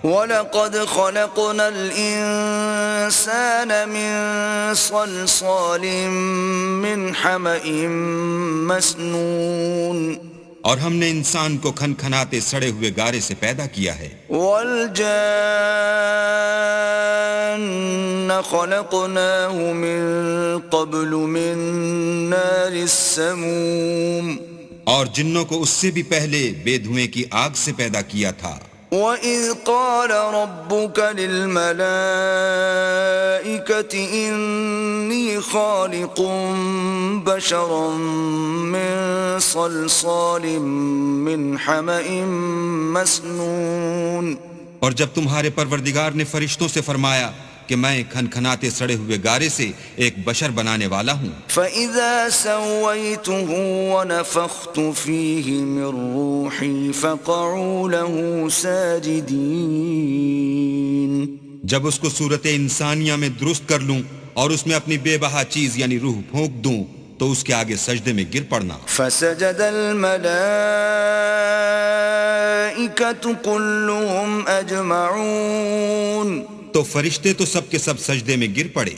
وَلَقَدْ خَلَقْنَا الْإِنسَانَ مِنْ صَلْصَالٍ مِّنْ حَمَإٍ مَّسْنُونٍ اور ہم نے انسان کو کھنکھناتے سڑے ہوئے گارے سے پیدا کیا ہے. وَالْجَانَّ خَلَقْنَاهُ مِن قَبْلُ مِن نَّارِ السَّمُومِ اور جنوں کو اس سے بھی پہلے بے دھوئیں کی آگ سے پیدا کیا تھا. وَإِذْ قَالَ رَبُّكَ لِلْمَلَائِكَةِ إِنِّي خَالِقٌ بَشَرًا مِّن صَلْصَالٍ مِّنْ حَمَإٍ مَّسْنُونٍ اور جب تمہارے پروردگار نے فرشتوں سے فرمایا کہ میں کھنکھناتے سڑے ہوئے گارے سے ایک بشر بنانے والا ہوں، فَإِذَا سَوَّيْتُهُ وَنَفَخْتُ فِيهِ مِن رُّوحِي فَقَعُوا لَهُ سَاجِدِينَ جب اس کو صورت انسانیہ میں درست کر لوں اور اس میں اپنی بے بہا چیز یعنی روح پھونک دوں تو اس کے آگے سجدے میں گر پڑنا. فَسَجَدَ الْمَلَائِكَةُ كُلُّهُمْ أَجْمَعُونَ تو فرشتے تو سب کے سب سجدے میں گر پڑے.